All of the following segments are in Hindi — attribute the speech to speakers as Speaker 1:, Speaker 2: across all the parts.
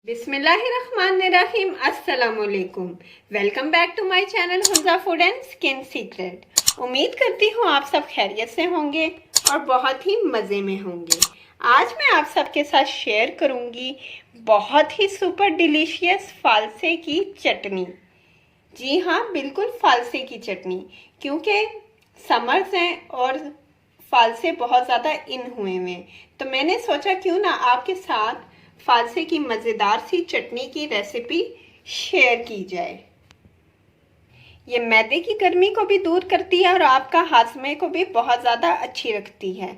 Speaker 1: बिस्मिल्लाहिर्रहमानिर्रहीम। अस्सलामुअलैकुम। Welcome back to my channel Hunza food and skin secret. उम्मीद करती हूँ आप सब खैरियत से होंगे और बहुत ही मज़े में होंगे। आज मैं आप सबके साथ शेयर करूँगी बहुत ही सुपर डिलीशियस फालसे की चटनी। जी हाँ, बिल्कुल फालसे की चटनी, क्योंकि समर्स हैं और फालसे बहुत ज़्यादा इन हुए हैं, तो मैंने सोचा क्यों ना आपके साथ फालसे की मज़ेदार सी चटनी की रेसिपी शेयर की जाए। ये मैदे की गर्मी को भी दूर करती है और आपका हाजमे को भी बहुत ज़्यादा अच्छी रखती है।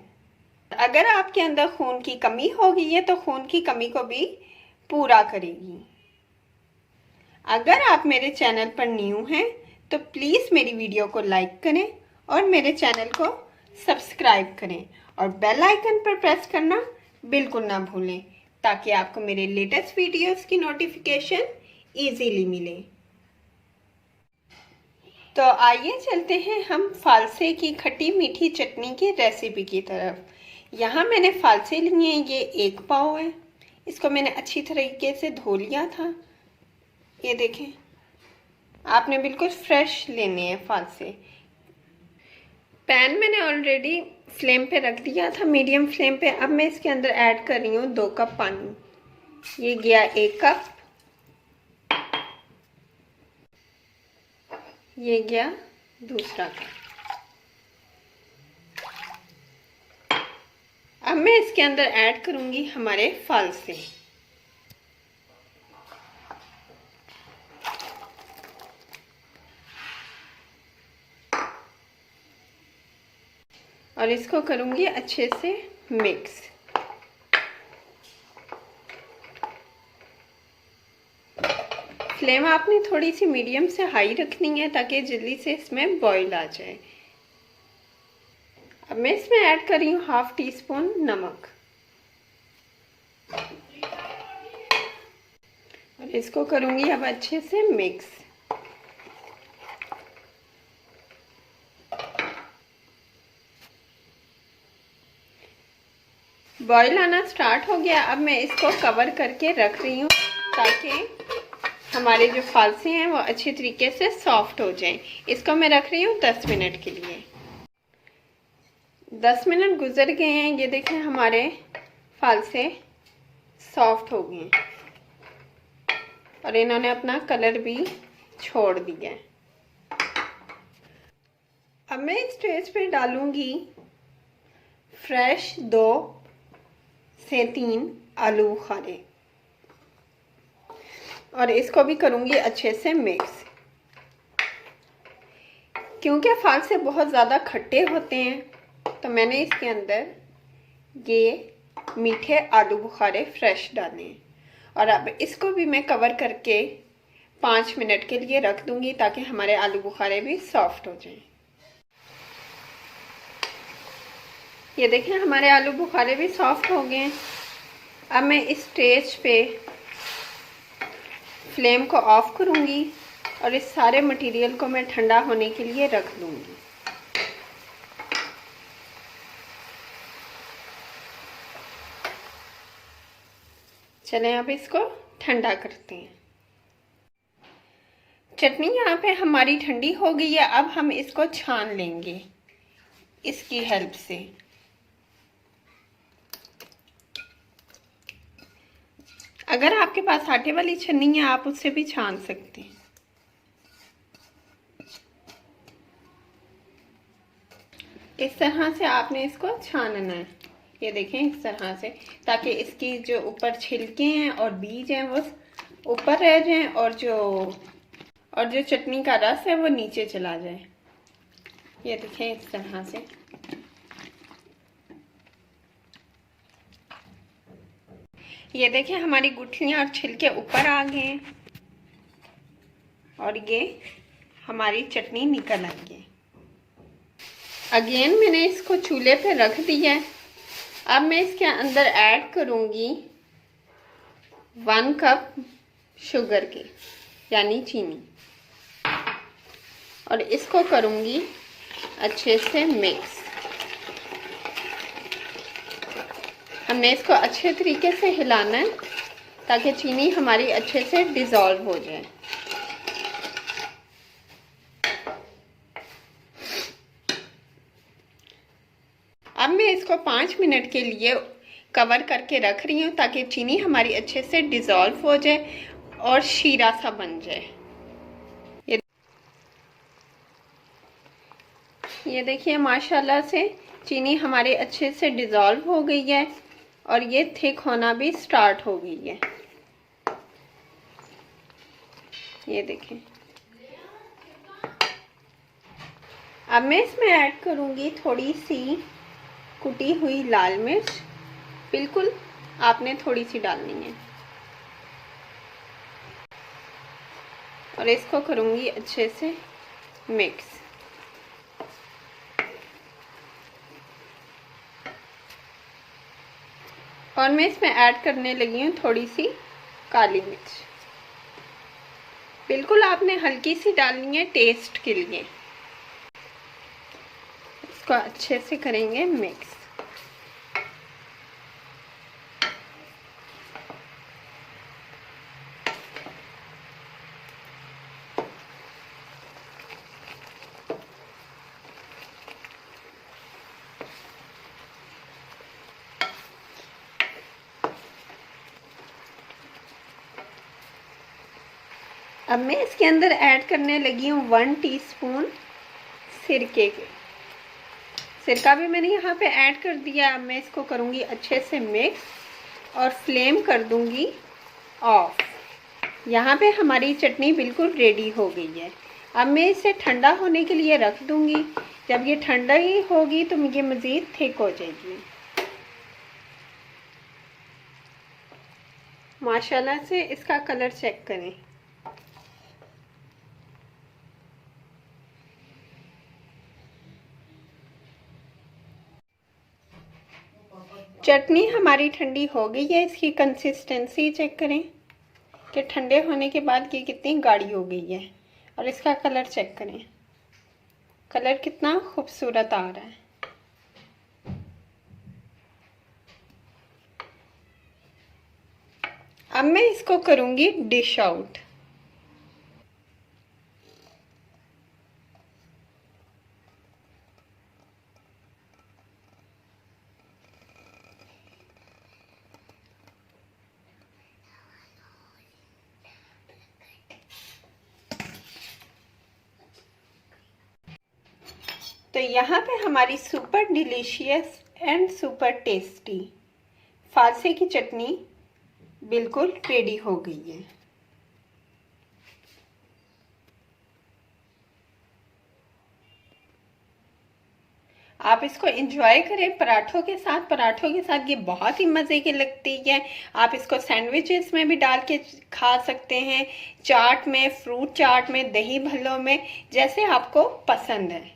Speaker 1: अगर आपके अंदर खून की कमी हो गई है तो खून की कमी को भी पूरा करेगी। अगर आप मेरे चैनल पर न्यू हैं तो प्लीज़ मेरी वीडियो को लाइक करें और मेरे चैनल को सब्सक्राइब करें और बेल आइकन पर प्रेस करना बिल्कुल ना भूलें, ताकि आपको मेरे लेटेस्ट वीडियोस की नोटिफिकेशन इजीली मिले। तो आइए चलते हैं हम फालसे की खट्टी मीठी चटनी की रेसिपी की तरफ। यहाँ मैंने फालसे लिए हैं, ये 1 पाव है। इसको मैंने अच्छी तरीके से धो लिया था। ये देखें, आपने बिल्कुल फ्रेश लेने हैं फालसे। पैन मैंने ऑलरेडी फ्लेम पे रख दिया था, मीडियम फ्लेम पे। अब मैं इसके अंदर ऐड कर रही हूँ 2 कप पानी। ये गया 1 कप, ये गया दूसरा कप। अब मैं इसके अंदर ऐड करूँगी हमारे फालसे। और इसको करूँगी अच्छे से मिक्स। फ्लेम आपने थोड़ी सी मीडियम से हाई रखनी है ताकि जल्दी से इसमें बॉईल आ जाए। अब मैं इसमें ऐड कर रही हूँ 1/2 टीस्पून नमक और इसको करूँगी अब अच्छे से मिक्स। बॉईल आना स्टार्ट हो गया। अब मैं इसको कवर करके रख रही हूँ ताकि हमारे जो फालसे हैं वो अच्छी तरीके से सॉफ्ट हो जाएं। इसको मैं रख रही हूँ 10 मिनट के लिए। 10 मिनट गुजर गए हैं। ये देखें, हमारे फालसे सॉफ्ट हो गए हैं और इन्होंने अपना कलर भी छोड़ दिया है। अब मैं इस स्टेज पे डालूंगी फ्रेश 2 से 3 आलू बुखारे और इसको भी करूँगी अच्छे से मिक्स। क्योंकि फालसे बहुत ज़्यादा खट्टे होते हैं तो मैंने इसके अंदर ये मीठे आलू बुखारे फ्रेश डाले हैं। और अब इसको भी मैं कवर करके 5 मिनट के लिए रख दूँगी ताकि हमारे आलू बुखारे भी सॉफ्ट हो जाएं। ये देखें, हमारे आलू बुखारे भी सॉफ्ट हो गए हैं। अब मैं इस स्टेज पे फ्लेम को ऑफ करूँगी और इस सारे मटेरियल को मैं ठंडा होने के लिए रख दूँगी। चलें अब इसको ठंडा करते हैं। चटनी यहाँ पे हमारी ठंडी हो गई है। अब हम इसको छान लेंगे इसकी हेल्प से। अगर आपके पास आटे वाली छन्नी है आप उससे भी छान सकते हैं। इस तरह से आपने इसको छानना है। ये देखें, इस तरह से, ताकि इसकी जो ऊपर छिलके हैं और बीज हैं वो ऊपर रह जाएं और जो चटनी का रस है वो नीचे चला जाए। ये देखें, इस तरह से। ये देखें, हमारी गुठलियाँ और छिलके ऊपर आ गए हैं और ये हमारी चटनी निकल आई है। अगेन मैंने इसको चूल्हे पे रख दिया है। अब मैं इसके अंदर ऐड करूँगी 1 कप शुगर के, यानी चीनी, और इसको करूँगी अच्छे से मिक्स। हमने इसको अच्छे तरीके से हिलाना है ताकि चीनी हमारी अच्छे से डिज़ोल्व हो जाए। अब मैं इसको 5 मिनट के लिए कवर करके रख रही हूँ ताकि चीनी हमारी अच्छे से डिज़ोल्व हो जाए और शीरा सा बन जाए। ये देखिए माशाल्लाह से चीनी हमारी अच्छे से डिज़ोल्व हो गई है और ये थिक होना भी स्टार्ट हो गई है। ये देखें। अब मैं इसमें ऐड करूँगी थोड़ी सी कुटी हुई लाल मिर्च। बिल्कुल आपने थोड़ी सी डालनी है और इसको करूँगी अच्छे से मिक्स। और मैं इसमें ऐड करने लगी हूँ थोड़ी सी काली मिर्च। बिल्कुल आपने हल्की सी डालनी है टेस्ट के लिए। इसको अच्छे से करेंगे मिक्स। अब मैं इसके अंदर ऐड करने लगी हूँ 1 टीस्पून सिरके के। सिरका भी मैंने यहाँ पे ऐड कर दिया। अब मैं इसको करूँगी अच्छे से मिक्स और फ्लेम कर दूँगी ऑफ। यहाँ पे हमारी चटनी बिल्कुल रेडी हो गई है। अब मैं इसे ठंडा होने के लिए रख दूँगी। जब ये ठंडा ही होगी तो ये मज़ीद थिक हो जाएगी। माशाल्लाह से इसका कलर चेक करें। चटनी हमारी ठंडी हो गई है। इसकी कंसिस्टेंसी चेक करें कि ठंडे होने के बाद ये कितनी गाढ़ी हो गई है। और इसका कलर चेक करें, कलर कितना खूबसूरत आ रहा है। अब मैं इसको करूँगी डिश आउट। तो यहाँ पे हमारी super delicious and super tasty फालसे की चटनी बिल्कुल रेडी हो गई है। आप इसको एंजॉय करें पराठों के साथ। पराठों के साथ ये बहुत ही मज़े की लगती है। आप इसको सैंडविचेस में भी डाल के खा सकते हैं, चाट में, फ्रूट चाट में, दही भल्लों में, जैसे आपको पसंद है।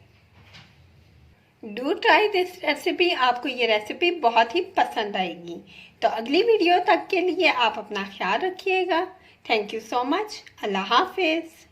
Speaker 1: Do try this recipe. आपको ये रेसिपी बहुत ही पसंद आएगी। तो अगली वीडियो तक के लिए आप अपना ख्याल रखिएगा। Thank you so much. अल्लाह हाफिज़।